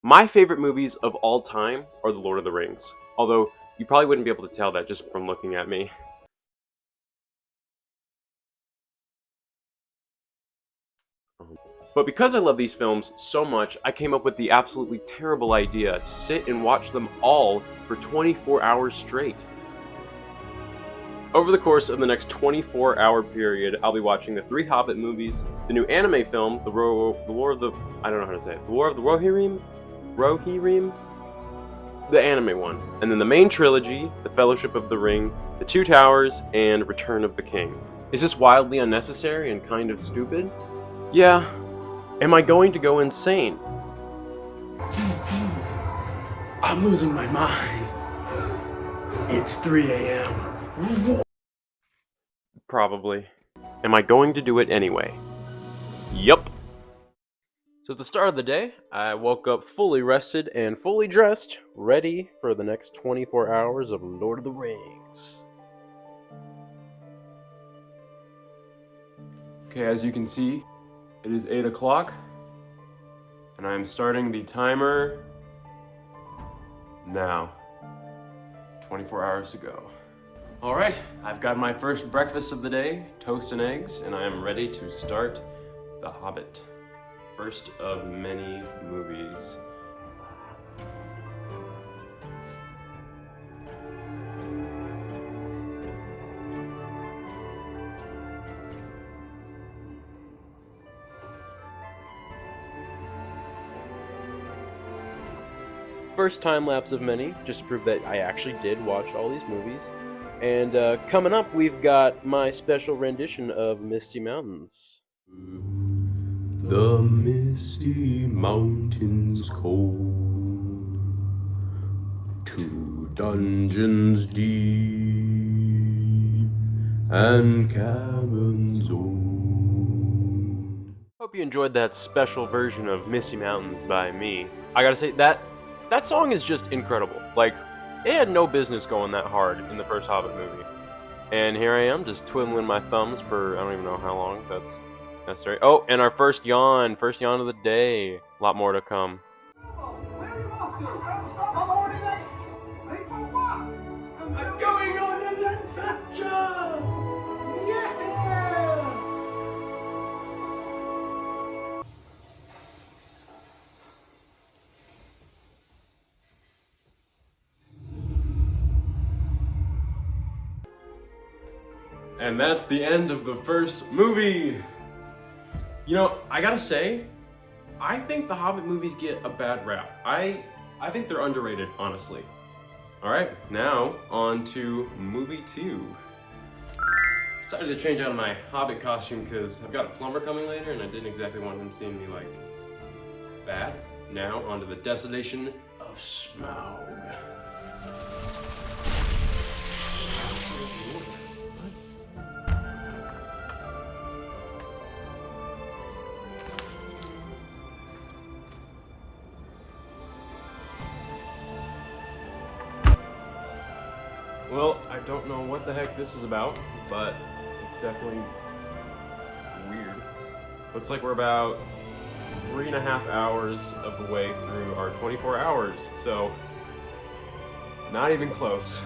My favorite movies of all time are The Lord of the Rings, although you probably wouldn't be able to tell that just from looking at me. But because I love these films so much, I came up with the absolutely terrible idea to sit and watch them all for 24 hours straight. Over the course of the next 24-hour period, I'll be watching the 3 Hobbit movies, the new anime film, the War of the... I don't know how to say it. The War of the Rohirrim? Rohirrim? The anime one. And then the main trilogy, The Fellowship of the Ring, The Two Towers, and Return of the King. Is this wildly unnecessary and kind of stupid? Yeah. Am I going to go insane? I'm losing my mind. It's 3 a.m. Probably. Am I going to do it anyway? Yup. So at the start of the day, I woke up fully rested and fully dressed, ready for the next 24 hours of Lord of the Rings. Okay, as you can see, it is 8 o'clock, and I am starting the timer now. 24 hours to go. Alright, I've got my first breakfast of the day, toast and eggs, and I am ready to start The Hobbit. First of many movies. First time lapse of many, just to prove that I actually did watch all these movies. And coming up, we've got my special rendition of Misty Mountains. The misty mountains cold, 2 dungeons deep, and caverns old. Hope you enjoyed that special version of Misty Mountains by me. I gotta say, that song is just incredible. Like, it had no business going that hard in the first Hobbit movie. And here I am, just twiddling my thumbs for I don't even know how long that's necessary. Oh, and our first yawn of the day. A lot more to come. I'm going on an adventure! Yeah! And that's the end of the first movie. You know, I gotta say, I think the Hobbit movies get a bad rap. I think they're underrated, honestly. Alright, now on to movie 2. Decided to change out of my Hobbit costume because I've got a plumber coming later and I didn't exactly want him seeing me like that. Now onto the Desolation of Smaug. Well, I don't know what the heck this is about, but it's definitely weird. Looks like we're about 3.5 hours of the way through our 24 hours, so not even close.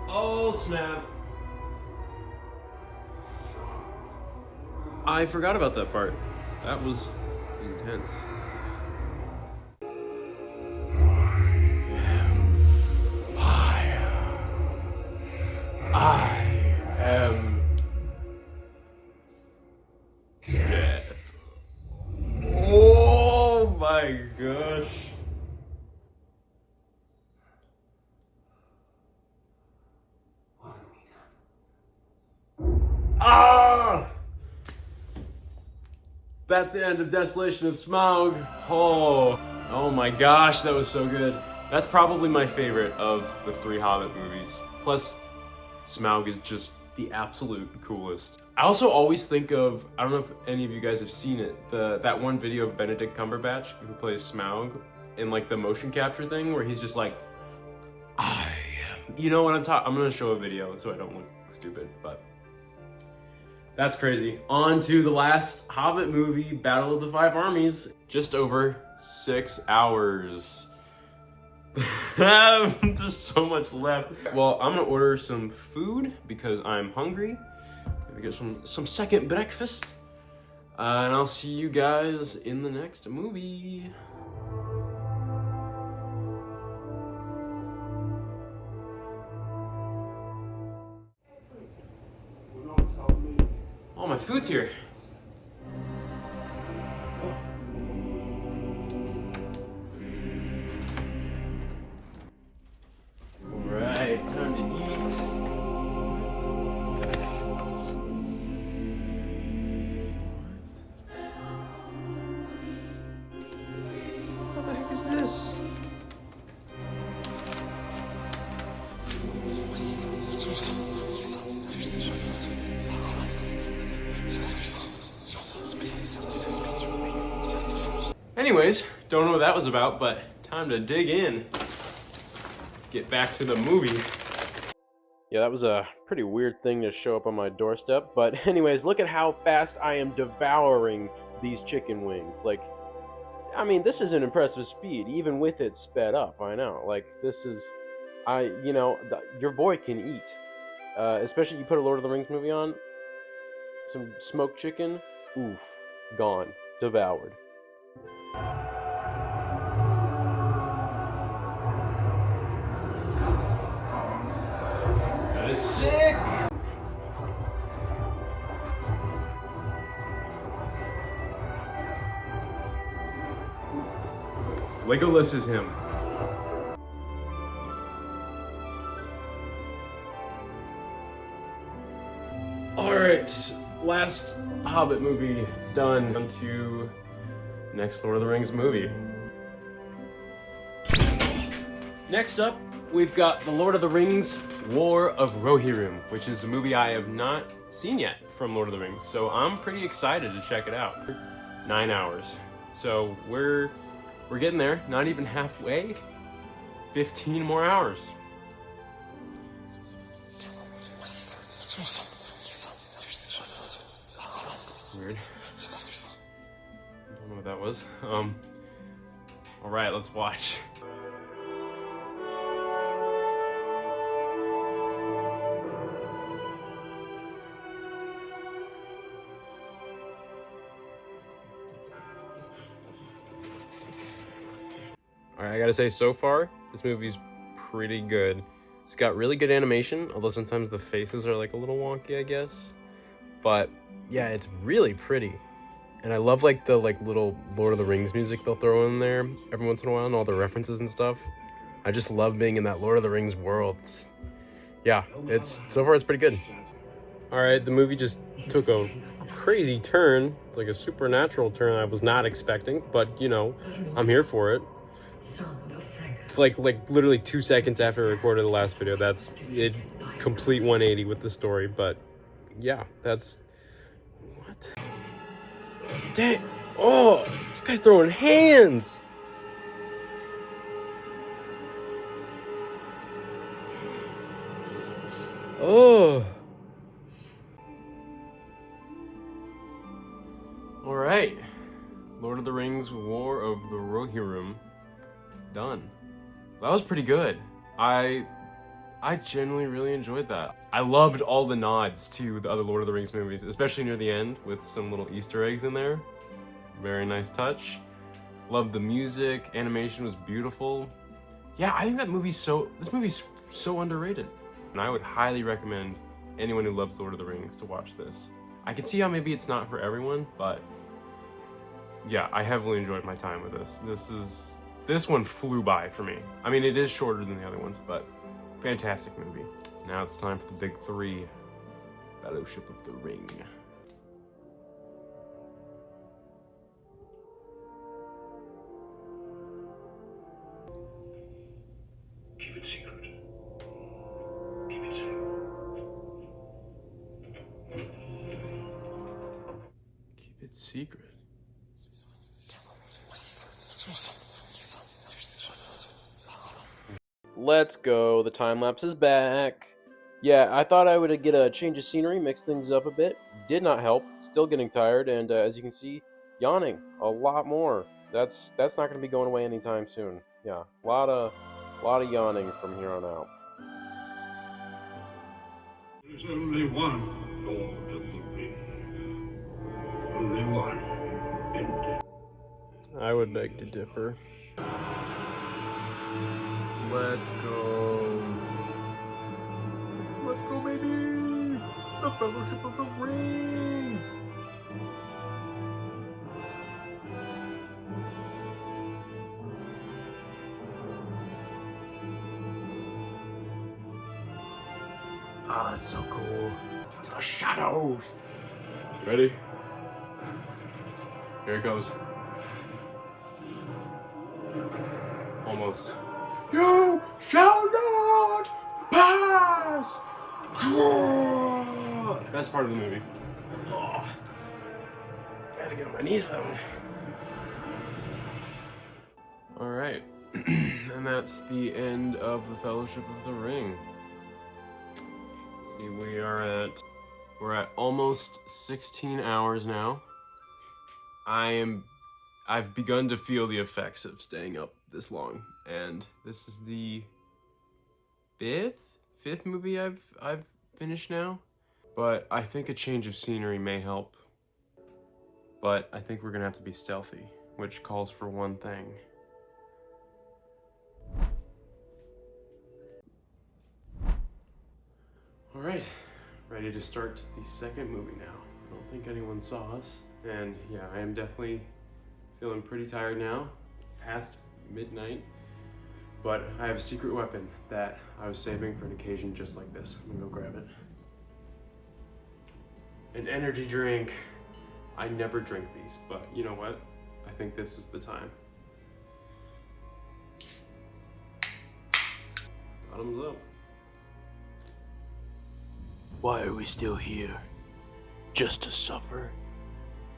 Oh, snap. I forgot about that part. That was intense. Fire. I am death. Oh my gosh. Ah! That's the end of Desolation of Smaug. Oh my gosh, that was so good. That's probably my favorite of the 3 Hobbit movies. Plus, Smaug is just the absolute coolest. I also always think of, I don't know if any of you guys have seen it, that one video of Benedict Cumberbatch who plays Smaug, in like the motion capture thing where he's just like, you know what I'm talking. I'm gonna show a video so I don't look stupid, but that's crazy. On to the last Hobbit movie, Battle of the Five Armies. Just over 6 hours. Just so much left. Well, I'm gonna order some food because I'm hungry. Maybe get some second breakfast. And I'll see you guys in the next movie. Oh, my food's here. Let's go. All right, time to eat. What the heck is this? Anyways, don't know what that was about, but time to dig in. Let's get back to the movie. Yeah, that was a pretty weird thing to show up on my doorstep, but anyways, look at how fast I am devouring these chicken wings. Like, I mean, this is an impressive speed, even with it sped up, I know. Like, this is, your boy can eat. Especially you put a Lord of the Rings movie on, some smoked chicken, oof, gone, devoured. That is sick! Legolas is him. Alright, last Hobbit movie done. On to next Lord of the Rings movie. Next up, we've got The Lord of the Rings War of Rohirrim, which is a movie I have not seen yet from Lord of the Rings, so I'm pretty excited to check it out. 9 hours. So we're getting there, not even halfway. 15 more hours. Weird. Don't know what that was. All right, let's watch. All right, I gotta say, so far, this movie's pretty good. It's got really good animation, although sometimes the faces are like a little wonky, I guess. But yeah, it's really pretty. And I love like the little Lord of the Rings music they'll throw in there every once in a while and all the references and stuff. I just love being in that Lord of the Rings world. So far it's pretty good. All right, the movie just took a crazy turn, like a supernatural turn I was not expecting, but I'm here for it. It's like literally 2 seconds after I recorded the last video. That's it, complete 180 with the story, but yeah, that's what? Dang! Oh, this guy's throwing hands. Oh. All right, Lord of the Rings: War of the Rohirrim, done. That was pretty good. I genuinely really enjoyed that. I loved all the nods to the other Lord of the Rings movies, especially near the end with some little Easter eggs in there. Very nice touch. Loved the music, animation was beautiful. Yeah, I think this movie's so underrated. And I would highly recommend anyone who loves Lord of the Rings to watch this. I can see how maybe it's not for everyone, but yeah, I heavily enjoyed my time with this. This one flew by for me. I mean, it is shorter than the other ones, but fantastic movie. Now it's time for the big three. Fellowship of the Ring. Keep it secret. Keep it safe. Keep it secret. Let's go. The time lapse is back. Yeah, I thought I would get a change of scenery, mix things up a bit. Did not help. Still getting tired, and as you can see, yawning a lot more. That's not going to be going away anytime soon. Yeah, a lot of yawning from here on out. There's only one Lord of the Ring. Only one who can bend it. I would beg to differ. Let's go. Let's go, baby! The Fellowship of the Ring! Ah, that's so cool. The shadows! Ready? Here it goes. Almost. You shall not pass! Best part of the movie. Oh, gotta get on my knees for that one. Alright. And that's the end of the Fellowship of the Ring. See, we're at almost 16 hours now. I've begun to feel the effects of staying up this long, and this is the fifth movie I've finished now. But I think a change of scenery may help. But I think we're gonna have to be stealthy, which calls for one thing. Alright, ready to start the second movie now. I don't think anyone saw us. And yeah, I am definitely feeling pretty tired now, past midnight. But I have a secret weapon that I was saving for an occasion just like this. I'm gonna go grab it. An energy drink. I never drink these, but you know what? I think this is the time. Bottoms up. Why are we still here? Just to suffer?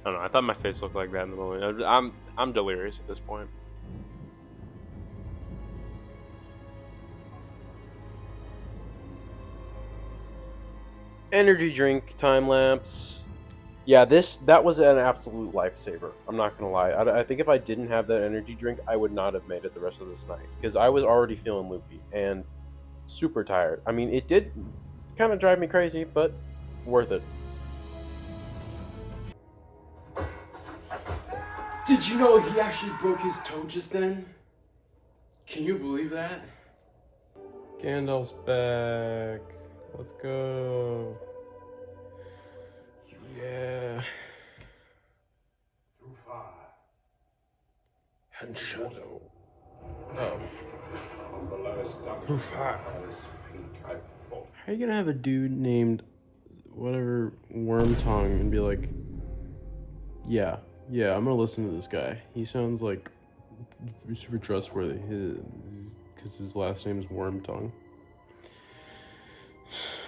I don't know, I thought my face looked like that in the moment. I'm delirious at this point. Energy drink time lapse. Yeah, that was an absolute lifesaver. I'm not gonna lie. I think if I didn't have that energy drink, I would not have made it the rest of this night, because I was already feeling loopy and super tired. I mean, it did kind of drive me crazy, but worth it. Did you know he actually broke his toe just then? Can you believe that? Gandalf's back. Let's go. Yeah. Too far. And Shadow. Oh. On the lowest dungeon, Too far. peak I fought. How are you gonna have a dude named whatever Wormtongue and be like, yeah, I'm gonna listen to this guy. He sounds like super trustworthy. Because his last name is Wormtongue.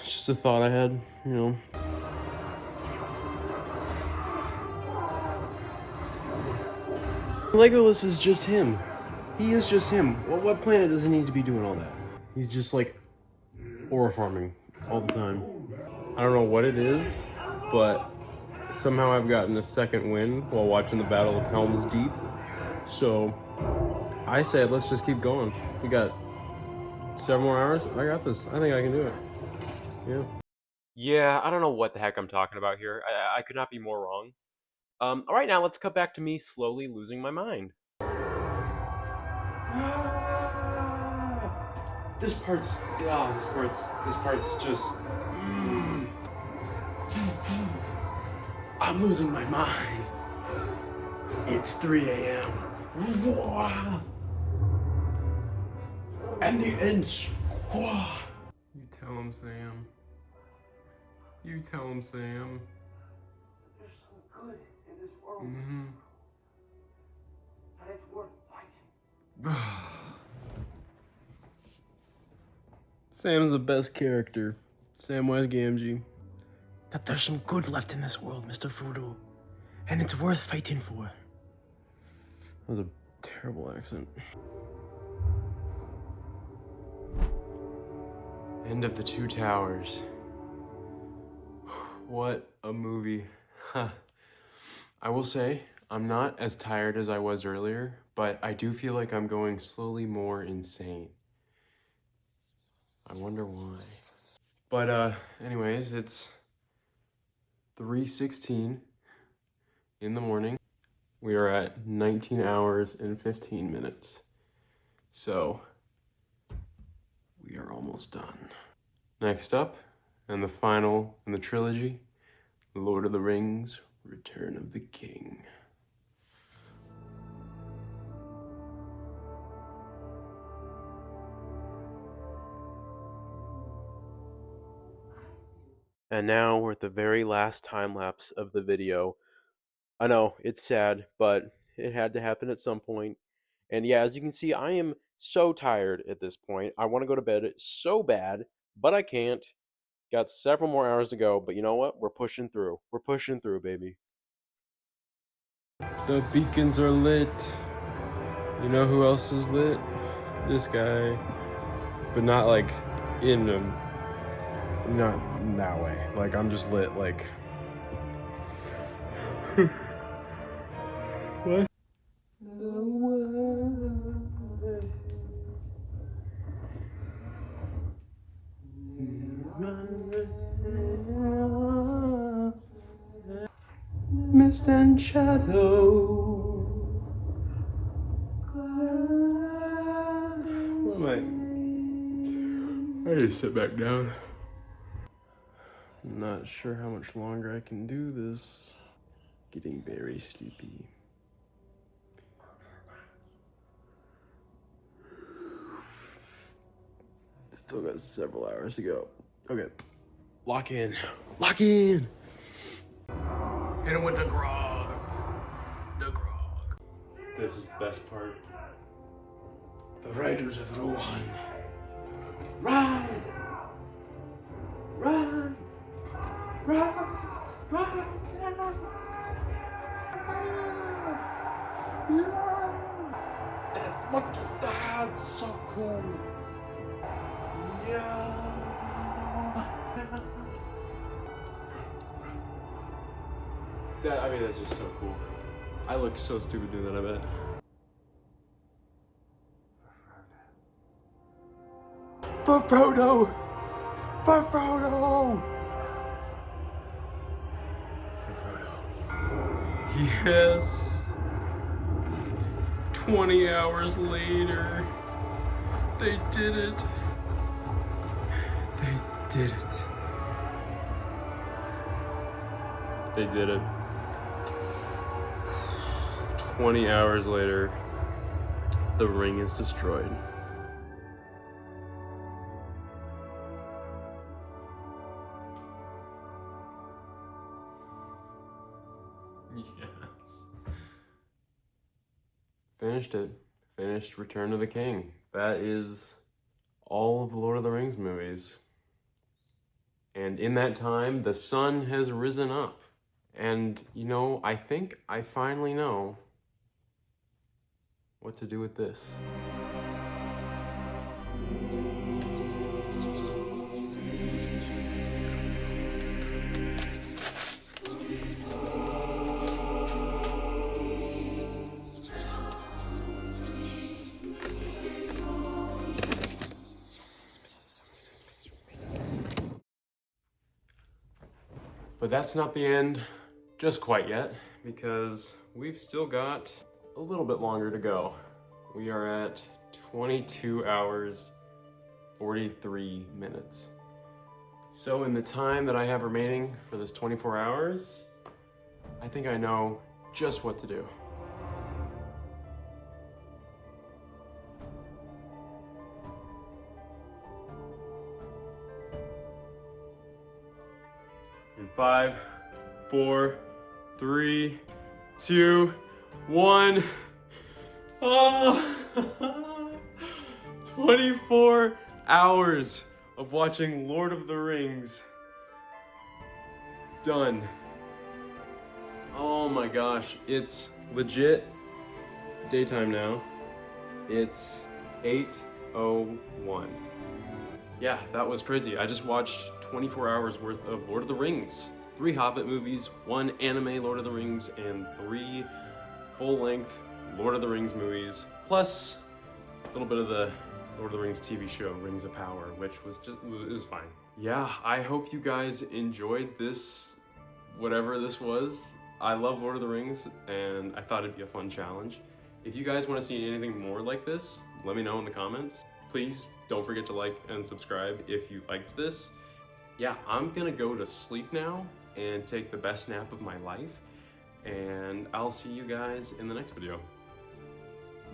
It's just a thought I had, you know. Legolas is just him. He is just him. What planet does he need to be doing all that? He's just like aura farming all the time. I don't know what it is, but somehow I've gotten a second wind while watching the Battle of Helm's Deep. So I said, let's just keep going. We got 7 more hours. I got this. I think I can do it. Yeah. Yeah, I don't know what the heck I'm talking about here. I could not be more wrong. All right, now let's cut back to me slowly losing my mind. This part's just. I'm losing my mind. It's 3 a.m. And the ends. You tell him, Sam. You tell him, Sam. You're so good in this world, Mm-hmm. and it's worth fighting. Sam's the best character. Samwise Gamgee. That there's some good left in this world, Mr. Frodo. And it's worth fighting for. That was a terrible accent. End of the Two Towers. What a movie. I will say, I'm not as tired as I was earlier, but I do feel like I'm going slowly more insane. I wonder why. But anyways, it's 3:16 in the morning. We are at 19 hours and 15 minutes. So, we are almost done. Next up, and the final in the trilogy, Lord of the Rings, Return of the King. And now we're at the very last time lapse of the video. I know, it's sad, but it had to happen at some point. And yeah, as you can see, I am so tired at this point. I want to go to bed so bad, but I can't. Got several more hours to go, but you know what? We're pushing through. We're pushing through, baby. The beacons are lit. You know who else is lit? This guy. But not like in a... not in that way. Like, I'm just lit, like... What? Mist and shadow. Where am I need to sit back down. I'm not sure how much longer I can do this. Getting very sleepy. Still got several hours to go. Okay. Lock in. Lock in! Hit him with the grog. The grog. This is the best part. The Riders of Rohan. Ride! Ride! Ride! Ride! Look at that! So cool! Yeah! That's just so cool. I look so stupid doing that, I bet. For Frodo! For Frodo! For Frodo. Yes! 20 hours later. They did it. They did it. They did it. 20 hours later, the ring is destroyed. Yes. Finished it. Finished Return of the King. That is all of the Lord of the Rings movies. And in that time, the sun has risen up. And, you know, I think I finally know what to do with this. But that's not the end just quite yet, because we've still got a little bit longer to go. We are at 22 hours, 43 minutes. So in the time that I have remaining for this 24 hours, I think I know just what to do. In 5, 4, 3, 2, 1. Oh, 24 hours of watching Lord of the Rings. Done. Oh my gosh, it's legit daytime now. It's 8:01. yeah, that was crazy. I just watched 24 hours worth of Lord of the Rings. 3 Hobbit movies, 1 anime Lord of the Rings, and 3 full-length Lord of the Rings movies, plus a little bit of the Lord of the Rings TV show, Rings of Power, which was just, it was fine. Yeah, I hope you guys enjoyed this, whatever this was. I love Lord of the Rings, and I thought it'd be a fun challenge. If you guys want to see anything more like this, let me know in the comments. Please don't forget to like and subscribe if you liked this. Yeah, I'm gonna go to sleep now and take the best nap of my life, and I'll see you guys in the next video.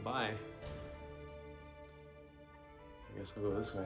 Bye. I guess I'll go this way.